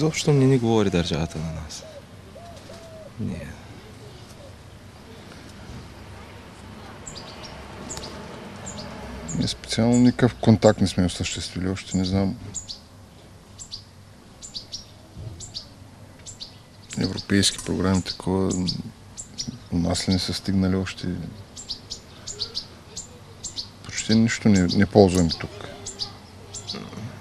Изобщо не ни говори държавата на нас. Не. Ние специално никакъв контакт не сме осъществили, още не знам. Европейски програми, такова, у нас ли не са стигнали още? Почти нищо не ползваме тук.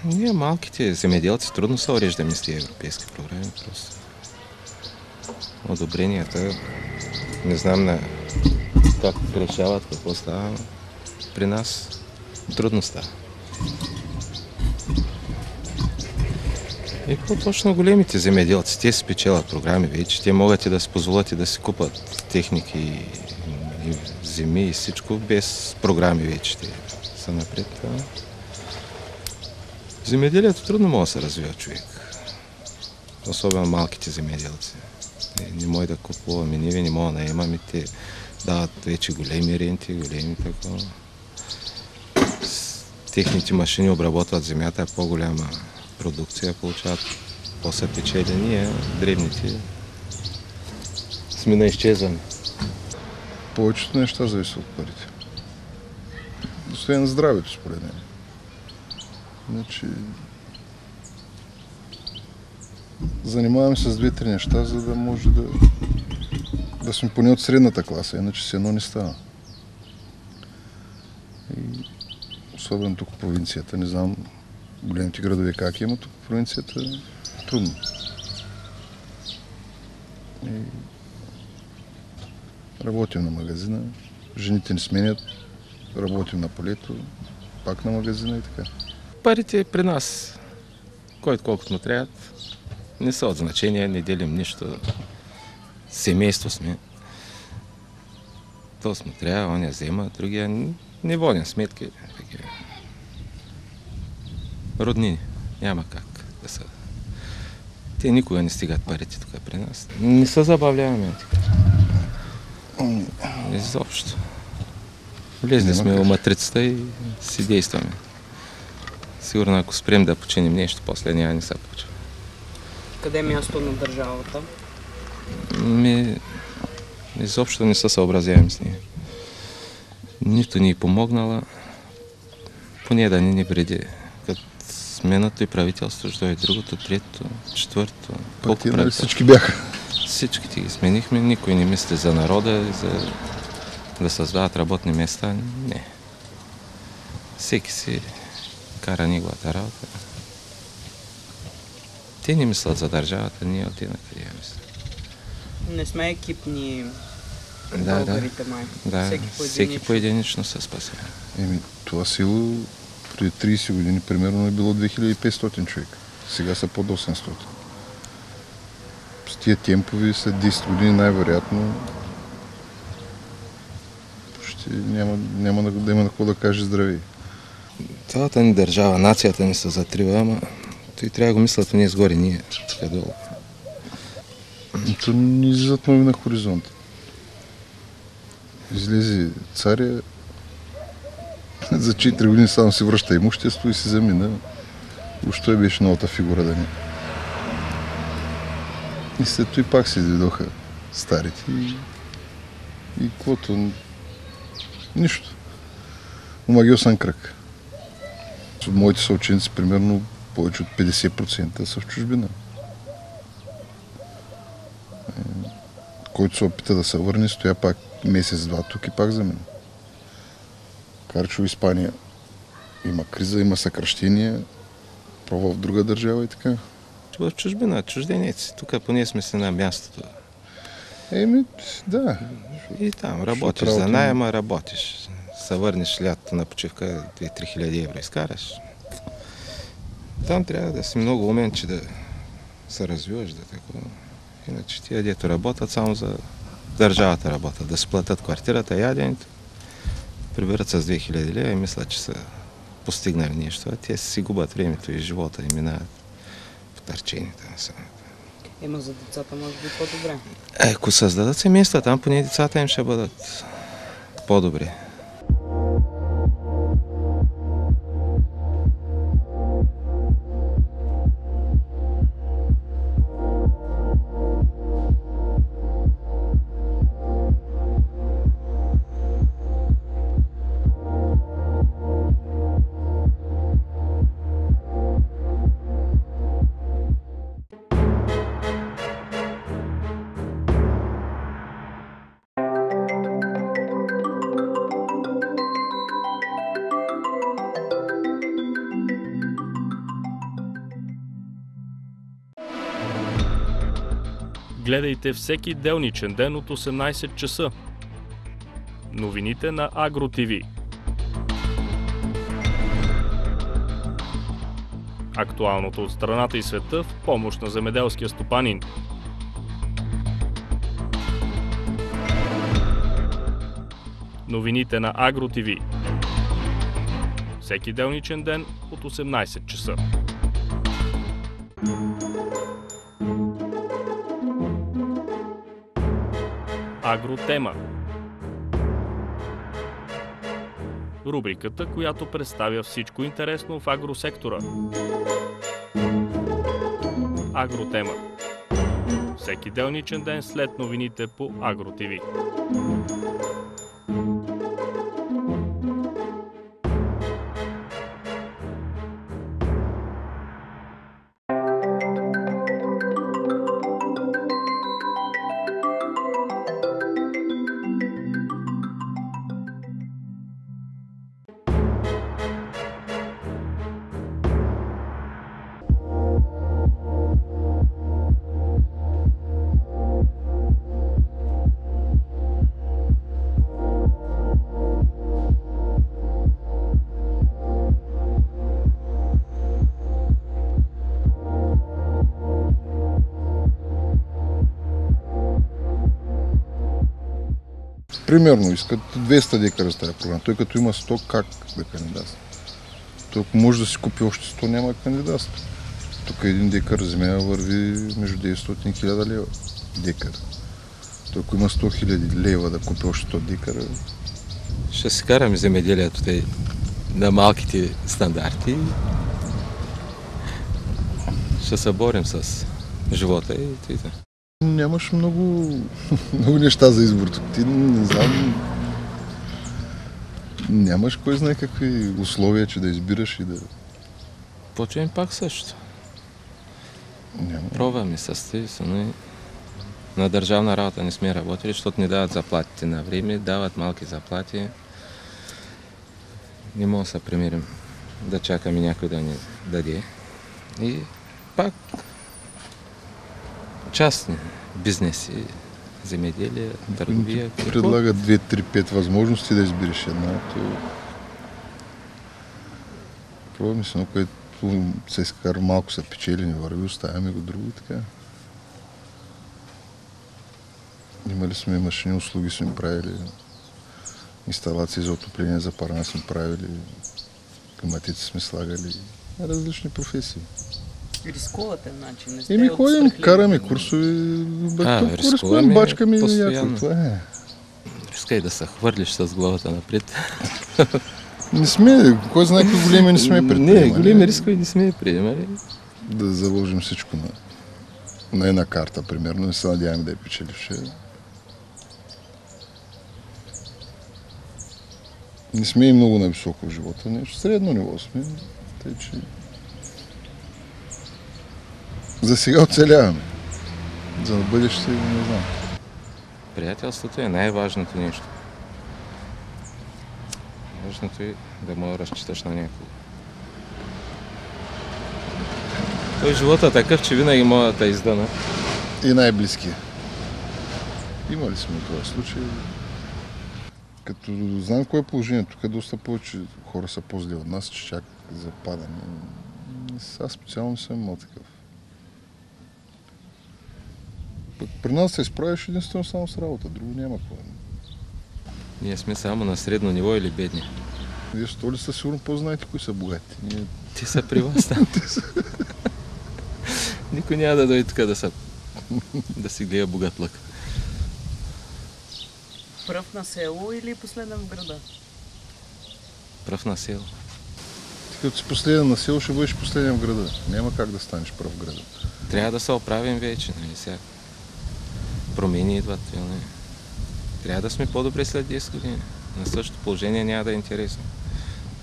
Ние малките земеделци трудно се уреждаме с тези европейски програми. Просто одобренията, не знам как решават, какво става. При нас трудно става. И по-точно големите земеделци, те си печелят програми вече, те могат и да си позволят и да си купат техники и земи и всичко без програми вече. Те са напред. Земеделието трудно може да се развива човек. Особено малките земеделци. Не може да купуваме ниви, не може да наемаме. Те дават вече големи ренти, големи такова. Техните машини обработват земята, по-голяма продукция получават, по-са печели. Ние, дребните, сме на изчезване. Повечето неща зависят от парите. Освен здравето, според мен. Значи, занимаваме се с две-три неща, за да може да сме поне от средната класа, иначе с едно не става. И особено тук в провинцията, не знам големите градове как има, тук в провинцията трудно. И работим на магазина, жените ни сменят, работим на полето, пак на магазина и така. Парите при нас, който колкото му трябват, не са от значение, не делим нищо. Семейство сме. То му трябва, он я взема, другия не водим сметки. Роднини, няма как да са. Те никога не стигат парите тук при нас. Не се забавляваме така. Изобщо. Влезли сме в матрицата и си действаме. Сигурно ако спрем да починим нещо, после няма не се получи. Къде е място на държавата? Изобщо не се съобразяваме с нея. Нито ни е помогнала, поне да ни вреди. Като сменото и правителство, ще дойде другото, третото, четвъртото. Пък нали всички бяха? Всичките ги сменихме, никой не мисли за народа, да създават работни места. Не. Всеки си кара неговата работа. Те не мислят за държавата, ние отиваме къде я мислят. Не сме екипни българите май. Да, всеки поединично се спасява. Това село преди 30 години примерно е било 2500 човека. Сега са под 800. С тия темпови след 10 години най-вероятно почти няма да има на какво да каже здравей. Цялата ни държава, нацията ни се затрива, ама той трябва да го мислят ние сгоре, ние така долу. То не излизат нови на хоризонта. Излезе царя, за 4 години само си връща имущество и си замина. Уж той беше новата фигура да не. И след това и пак се дойдоха старите и каквото... Нищо. Омагиосен кръг. От моите съученици примерно повече от 50% са в чужбина. Който се опита да се върне, стоя пак месец-два тук и пак за мен. Карчо в Испания има криза, има съкращения, пробва в друга държава и така. В чужбина, чужденеци. Тук поне сме си на мястото. Да. И там работиш за найема, работиш. Се върнеш лято на почивка, 2-3 хиляди евро изкараш. Там трябва да си много умен, че да се развиваш, да такова. Иначе тия дето работят, само за държавата работят. Да си платят квартирата, яденето, прибират с 2000 лева и мислят, че са постигнали нещо. А те си губят времето и живота и минават в търчените на самата. За децата може би по-добре. Ако създадат семейства, там поне децата им ще бъдат по-добре. Гледайте всеки делничен ден от 18 часа. Новините на Агро ТВ. Актуалното от страната и света в помощ на земеделския стопанин. Новините на Агро ТВ. Всеки делничен ден от 18 часа. Агротема. Рубриката, която представя всичко интересно в агросектора. Агротема. Всеки делничен ден след новините по Агро ТВ. Примерно искат 200 декара с тази програма. Той като има 100, как да кандидатства? Той ако може да си купи още 100, няма кандидатство. Тук един декар земя върви между 900 и 1000 лева декар. Той ако има 100 000 лева да купи още 100 декара... Ще си караме земеделието на малките стандарти. Ще се борим с живота и т.н. Нямаш много неща за избор. Ти не знам... Нямаш кой знае какви условия, че да избираш и да... Почваме пак също. Няма. Пробваме с тези, но на държавна работа не сме работили, защото не дават заплатите на време, дават малки заплати. Не мога да се примирим да чакаме някой да ни даде. И пак частни бизнеси, земеделие, търговия. Предлагат 2-3-5 възможности да избереш една. Пробваме се, но което се изкара малко са печели, не върви, оставяме го друго и така. Имали сме машини, услуги сме правили, инсталации за отопление, за парна сме правили, климатици сме слагали, различни професии. Рискувате, значи, не сте ходим, караме курсови, кореспондент, бачкаме някакво, това е. Искай да се хвърлиш с главата напред. Не сме, кой знае какви големи не сме предприемали. Не, големи рискови не сме приемали. Да заложим всичко на една карта, примерно, не се надяваме да я печеливше. Не сме и много нависоко в живота, нещо средно ниво сме, тъй че... За сега оцеляваме. За да бъдеще, не знам. Приятелството е най-важното нещо. Важното е да мога да разчиташ на някого. Той живота е такъв, че винаги мога да издана. И най-близкия. Имали сме това случай. Като знам кое е положението, тук доста повече хора са по-зле от нас, че чак за падане. Аз специално съм имал такъв. При нас се изправиш единствено само с работа, друго няма какво. Ние сме само на средно ниво или бедни. Вие в столицата сигурно по-знаете кои са богати. Те са при вас там. Никой няма да дойде тук да си гледа богат лък. Пръв на село или последен в града? Пръв на село. Ти като си последен на село, ще бъдеш последен в града. Няма как да станеш пръв в града. Трябва да се оправим вече, нали сега. Промени идват. Нали? Трябва да сме по-добре след 10 години. На същото положение няма да е интересно.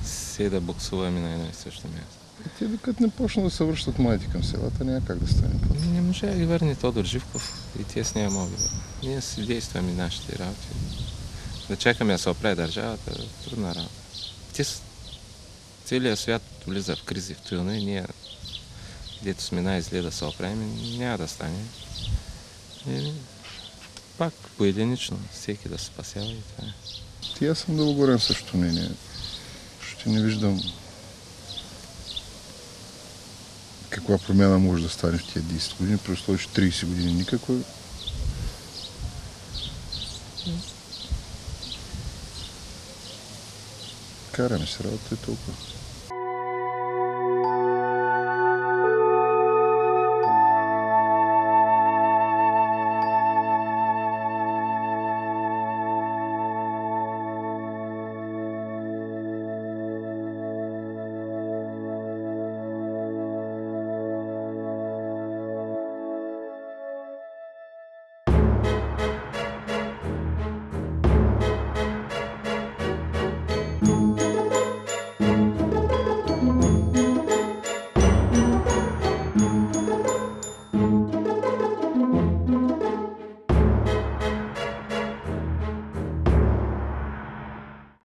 Все да боксуваме на едно и също място. Те докато не почнат да се връщат младите към селата, няма как да стане. Не може да ги върне Тодор Живков и те с нея могат да върне. Ние си действаме нашите работи. Да чакаме да се оправи държавата, трудна работа. Целият свят влиза в кризи в това и ние, дето сме най-зле да се оправим, няма да стане. И пак поединично, всеки да се спасява и това е. Аз съм дългорен също мнение. Ще не виждам каква промяна може да стане в тия 10 години, при условие, че 30 години никаква. Караме се работа и толкова.